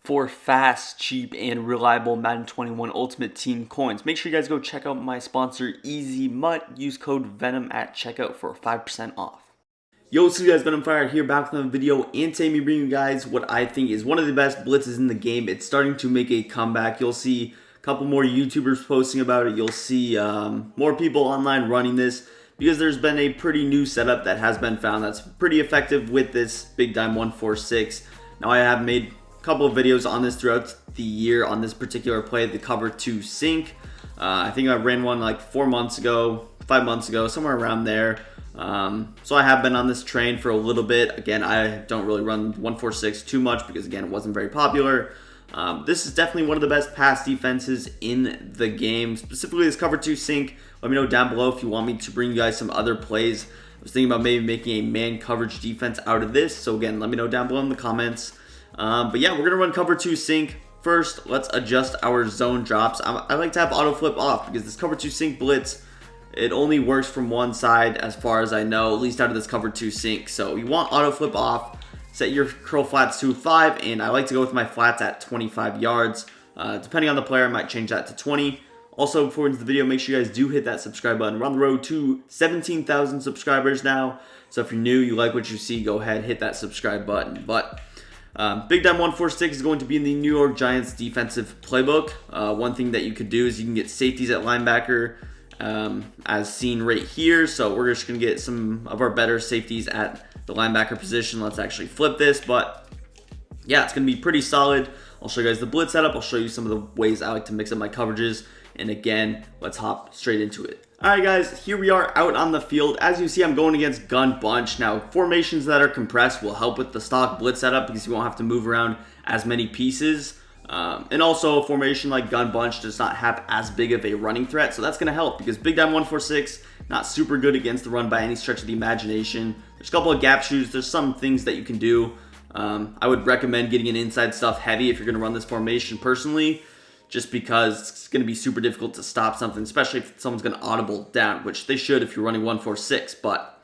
for fast, cheap, and reliable Madden 21 Ultimate Team coins. Make sure you guys go check out my sponsor, Easy Mutt. Use code VENOM at checkout for 5% off. Yo, what's up guys, VenomFire here, back with another video, and today I'm bringing you guys what I think is one of the best blitzes in the game. It's starting to make a comeback. You'll see a couple more YouTubers posting about it. You'll see more people online running this, because there's been a pretty new setup that has been found that's pretty effective with this Big Dime 146. Now I have made a couple of videos on this throughout the year on this particular play, the cover 2 sync. I think I ran one like 4 months ago, 5 months ago, somewhere around there. So I have been on this train for a little bit. Again, I don't really run 146 too much because, again, it wasn't very popular. This is definitely one of the best pass defenses in the game, specifically this cover 2 sync. Let me know down below if you want me to bring you guys some other plays. I was thinking about maybe making a man coverage defense out of this. So again, let me know down below in the comments. But yeah, we're going to run cover 2 sync. First, let's adjust our zone drops. I like to have auto flip off because this cover 2 sync blitz, it only works from one side as far as I know, at least out of this cover 2 sync. So you want auto flip off, set your curl flats to 5, and I like to go with my flats at 25 yards. Depending on the player, I might change that to 20. Also, before we get into the video, make sure you guys do hit that subscribe button. We're on the road to 17,000 subscribers now. So if you're new, you like what you see, go ahead, hit that subscribe button. But Big Dime 146 is going to be in the New York Giants defensive playbook. One thing that you could do is you can get safeties at linebacker, as seen right here. So we're just going to get some of our better safeties at the linebacker position. Let's actually flip this, but yeah, it's going to be pretty solid. I'll show you guys the blitz setup. I'll show you some of the ways I like to mix up my coverages. And again, let's hop straight into it. Alright guys, here we are out on the field. As you see, I'm going against gun bunch. Now, formations that are compressed will help with the stock blitz setup because you won't have to move around as many pieces. And also, a formation like gun bunch does not have as big of a running threat, so that's going to help because Big Dime 146, not super good against the run by any stretch of the imagination. There's a couple of gap shoots. There's some things that you can do. I would recommend getting an inside stuff heavy if you're going to run this formation personally, just because it's going to be super difficult to stop something, especially if someone's going to audible down, which they should if you're running 146. But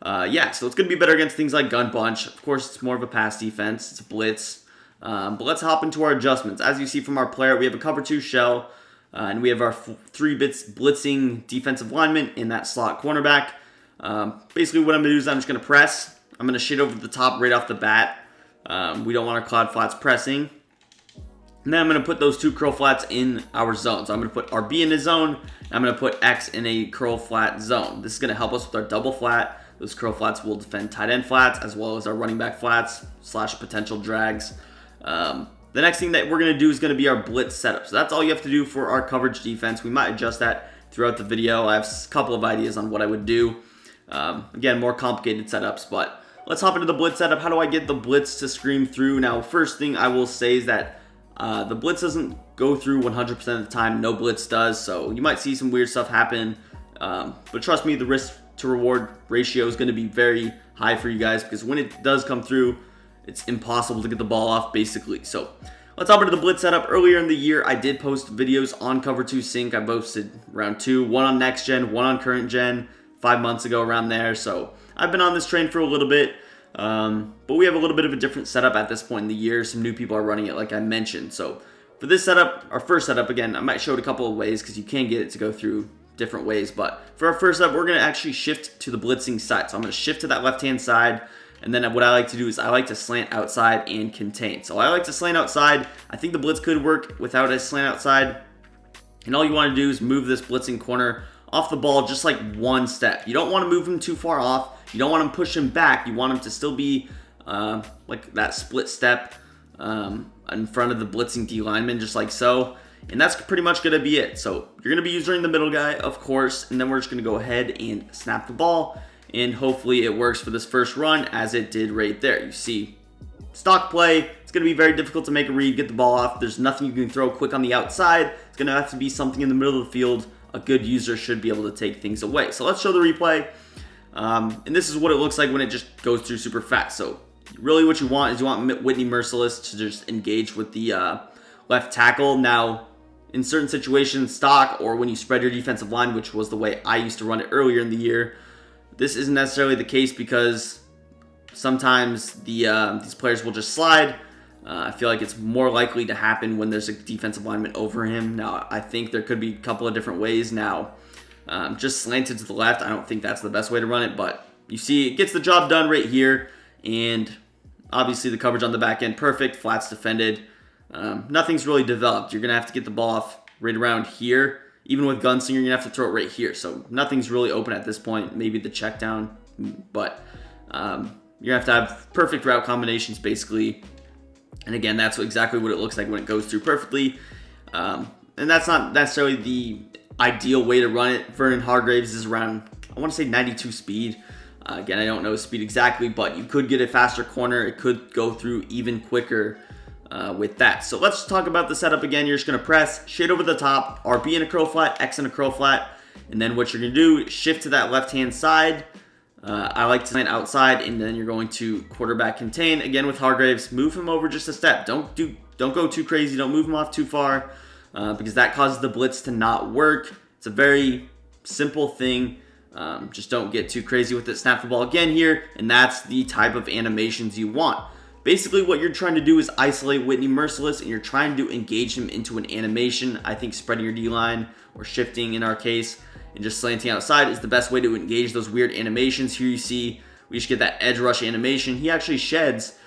yeah, so it's going to be better against things like gun bunch. Of course, it's more of a pass defense. It's a blitz. But let's hop into our adjustments. As you see from our player, we have a cover 2 shell, and we have our 3 bits blitzing defensive lineman in that slot cornerback. Basically, what I'm going to do is I'm just going to press. I'm going to shade over the top right off the bat. We don't want our cloud flats pressing. And then I'm going to put those 2 curl flats in our zone. So I'm going to put RB in a zone, and I'm going to put X in a curl flat zone. This is going to help us with our double flat. Those curl flats will defend tight end flats as well as our running back flats / potential drags. The next thing that we're going to do is going to be our blitz setup. So that's all you have to do for our coverage defense. We might adjust that throughout the video. I have a couple of ideas on what I would do. Again, more complicated setups, but let's hop into the blitz setup. How do I get the blitz to scream through? Now, first thing I will say is that the blitz doesn't go through 100% of the time. No blitz does, so you might see some weird stuff happen. But trust me, the risk to reward ratio is going to be very high for you guys because when it does come through, it's impossible to get the ball off, basically. So let's hop into the blitz setup. Earlier in the year, I did post videos on cover 2 sync. I posted around 2, one on next gen, one on current gen, 5 months ago around there. So I've been on this train for a little bit. But we have a little bit of a different setup at this point in the year. Some new people are running it, like I mentioned. So for this setup, our first setup, again, I might show it a couple of ways because you can get it to go through different ways. But for our first setup, we're going to actually shift to the blitzing side. So I'm going to shift to that left-hand side. And then what I like to do is I like to slant outside and contain. So I like to slant outside. I think the blitz could work without a slant outside. And all you want to do is move this blitzing corner off the ball just like one step. You don't want to move him too far off. You don't want him push him back. You want him to still be like that split step in front of the blitzing D lineman, just like so. And that's pretty much going to be it. So you're going to be using the middle guy, of course, and then we're just going to go ahead and snap the ball. And hopefully it works for this first run as it did right there. You see, stock play. It's going to be very difficult to make a read, get the ball off. There's nothing you can throw quick on the outside. It's going to have to be something in the middle of the field. A good user should be able to take things away. So let's show the replay. And this is what it looks like when it just goes through super fast. So really what you want is you want Whitney Merciless to just engage with the left tackle. Now, in certain situations, stock or when you spread your defensive line, which was the way I used to run it earlier in the year, this isn't necessarily the case because sometimes these players will just slide. I feel like it's more likely to happen when there's a defensive lineman over him. Now, I think there could be a couple of different ways. Now, just slanted to the left, I don't think that's the best way to run it, but you see it gets the job done right here, and obviously the coverage on the back end, perfect, flats defended. Nothing's really developed. You're going to have to get the ball off right around here. Even with Gunslinger, you're going to have to throw it right here. So nothing's really open at this point. Maybe the check down, but you have to have perfect route combinations, basically. And again, that's exactly what it looks like when it goes through perfectly. And that's not necessarily the ideal way to run it. Vernon Hargreaves is around, I want to say 92 speed. Again, I don't know his speed exactly, but you could get a faster corner. It could go through even quicker with that. So let's talk about the setup again. You're just going to press shade over the top, RB in a curl flat, X in a curl flat. And then what you're going to do, shift to that left-hand side. I like to land outside, and then you're going to quarterback contain. Again, with Hargreaves, move him over just a step. Don't go too crazy. Don't move him off too far because that causes the blitz to not work. It's a very simple thing. Just don't get too crazy with it. Snap the ball again here, and that's the type of animations you want. Basically, what you're trying to do is isolate Whitney Merciless, and you're trying to engage him into an animation. I think spreading your D-line, or shifting in our case, and just slanting outside is the best way to engage those weird animations. Here you see, we just get that edge rush animation. He actually sheds.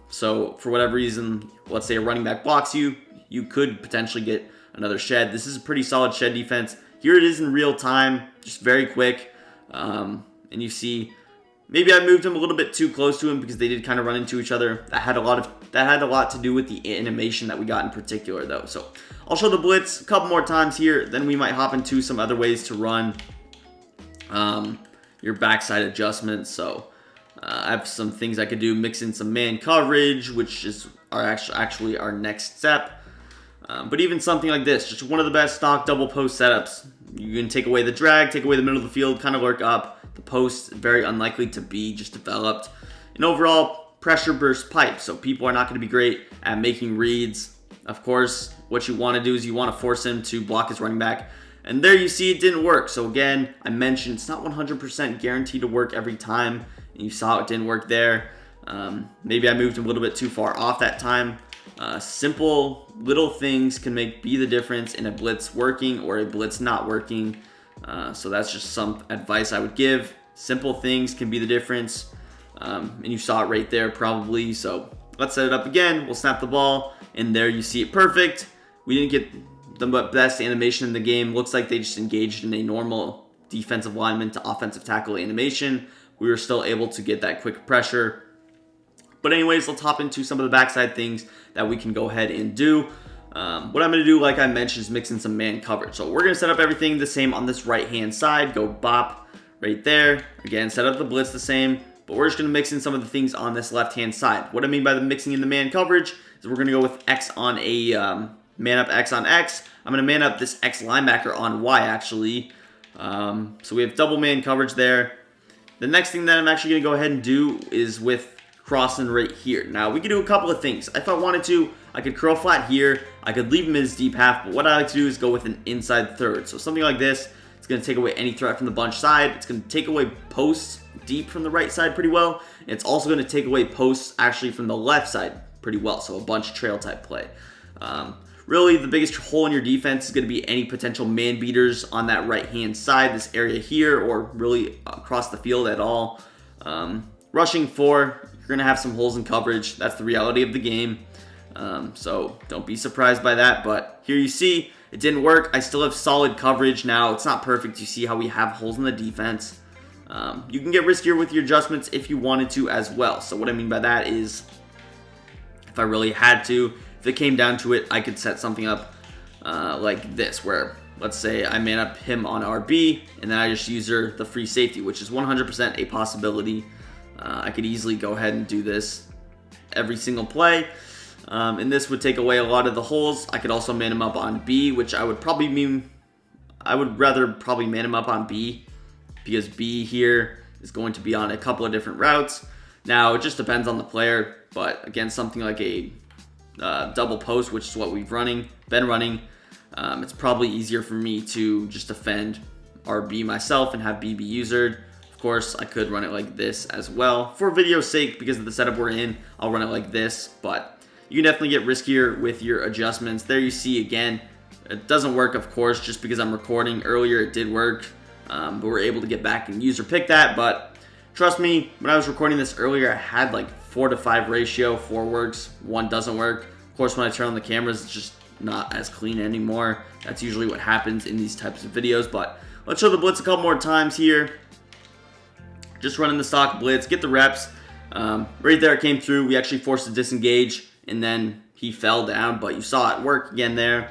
So for whatever reason, let's say a running back blocks you, you could potentially get another shed. This is a pretty solid shed defense. Here it is in real time, just very quick. And you see, maybe I moved him a little bit too close to him because they did kind of run into each other. That had a lot to do with the animation that we got in particular, though. So I'll show the blitz a couple more times here. Then we might hop into some other ways to run your backside adjustments. So I have some things I could do, mix in some man coverage, which is actually our next step. But even something like this, just one of the best stock double post setups. You can take away the drag, take away the middle of the field, kind of lurk up. The post, very unlikely to be just developed. And overall, pressure burst pipe. So people are not going to be great at making reads. Of course, what you want to do is you want to force him to block his running back. And there you see it didn't work. So again, I mentioned it's not 100% guaranteed to work every time. And you saw it didn't work there. Maybe I moved him a little bit too far off that time. Simple little things can be the difference in a blitz working or a blitz not working. So that's just some advice I would give. Simple things can be the difference. And you saw it right there probably. So let's set it up again. We'll snap the ball, and there you see it perfect. We didn't get the best animation in the game. Looks like they just engaged in a normal defensive lineman to offensive tackle animation. We were still able to get that quick pressure. But anyways, let's hop into some of the backside things that we can go ahead and do. What I'm going to do, like I mentioned, is mix in some man coverage. So we're going to set up everything the same on this right-hand side. Go bop right there. Again, set up the blitz the same. But we're just going to mix in some of the things on this left-hand side. What I mean by the mixing in the man coverage is we're going to go with X on a man up X on X. I'm going to man up this X linebacker on Y, actually. So we have double man coverage there. The next thing that I'm actually going to go ahead and do is with crossing right here. Now, we could do a couple of things. If I wanted to, I could curl flat here. I could leave him in his deep half, but what I like to do is go with an inside third. So something like this, it's going to take away any threat from the bunch side. It's going to take away posts deep from the right side pretty well. And it's also going to take away posts actually from the left side pretty well. So a bunch trail type play. Really, the biggest hole in your defense is going to be any potential man beaters on that right-hand side, this area here, or really across the field at all. Rushing 4, you're going to have some holes in coverage. That's the reality of the game. So don't be surprised by that. But here you see, it didn't work. I still have solid coverage now. It's not perfect. You see how we have holes in the defense. You can get riskier with your adjustments if you wanted to as well. So what I mean by that is, if I really had to, if it came down to it, I could set something up like this, where let's say I man up him on RB, and then I just use the free safety, which is 100% a possibility. I could easily go ahead and do this every single play. And this would take away a lot of the holes. I could also man him up on B, which I would rather probably man him up on B, because B here is going to be on a couple of different routes. Now, it just depends on the player, but again, something like a double post, which is what we've been running, it's probably easier for me to just defend RB myself and have B be usered. Of course, I could run it like this as well. For video's sake, because of the setup we're in, I'll run it like this, but you can definitely get riskier with your adjustments. There you see again, it doesn't work, of course, just because I'm recording. Earlier it did work, but we're able to get back and user pick that. But trust me, when I was recording this earlier, I had like 4-to-5 ratio. 4 works, 1 doesn't work. Of course, when I turn on the cameras, it's just not as clean anymore. That's usually what happens in these types of videos. But let's show the blitz a couple more times here. Just running the stock blitz, get the reps. Right there it came through. We actually forced to disengage, and then he fell down, but you saw it work again there.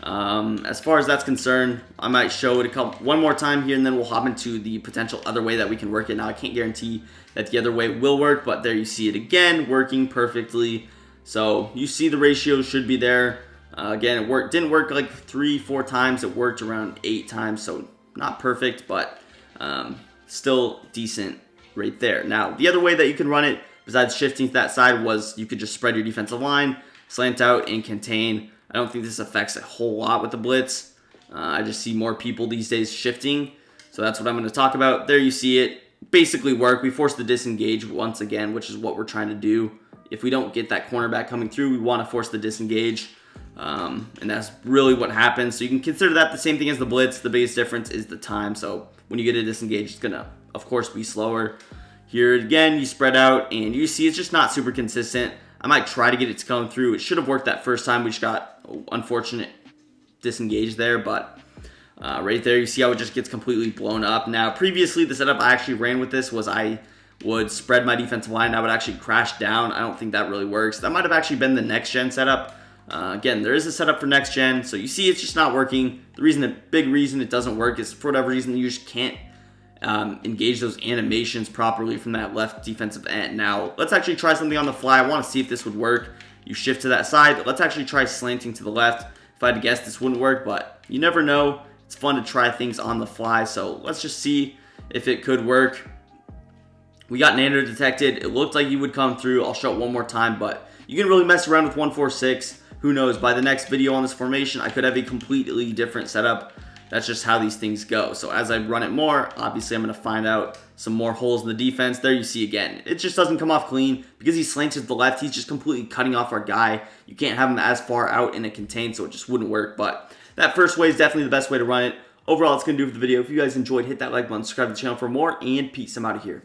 As far as that's concerned, I might show it one more time here, and then we'll hop into the potential other way that we can work it. Now, I can't guarantee that the other way will work, but there you see it again, working perfectly. So you see the ratio should be there. Again, it didn't work like 3-4 times. It worked around 8 times, so not perfect, but still decent right there. Now, the other way that you can run it, besides shifting to that side, was you could just spread your defensive line, slant out, and contain. I don't think this affects a whole lot with the blitz. I just see more people these days shifting, so that's what I'm going to talk about. There you see it basically work. We force the disengage once again, which is what we're trying to do. If we don't get that cornerback coming through, we want to force the disengage, and that's really what happens. So you can consider that the same thing as the blitz. The biggest difference is the time. So when you get a disengage, it's going to, of course, be slower. Here again, you spread out, and you see it's just not super consistent. I might try to get it to come through. It should have worked that first time. We just got unfortunate disengage there, but right there you see how it just gets completely blown up. Now, previously, the setup I actually ran with this was I would spread my defensive line. I would actually crash down. I don't think that really works. That might have actually been the next gen setup. Again, there is a setup for next gen, so you see it's just not working. The big reason it doesn't work is for whatever reason you just can't engage those animations properly from that left defensive end. Now, let's actually try something on the fly. I want to see if this would work. You shift to that side. Let's actually try slanting to the left. If I had to guess, this wouldn't work, but you never know. It's fun to try things on the fly, so let's just see if it could work. We got Nano detected. It looked like he would come through. I'll show it one more time, but you can really mess around with 1-4-6. Who knows? By the next video on this formation, I could have a completely different setup. That's just how these things go. So as I run it more, obviously I'm going to find out some more holes in the defense. There you see again, it just doesn't come off clean. Because he slants to the left, he's just completely cutting off our guy. You can't have him as far out in a contain, so it just wouldn't work. But that first way is definitely the best way to run it. Overall, that's going to do it for the video. If you guys enjoyed, hit that like button, subscribe to the channel for more, and peace. I'm out of here.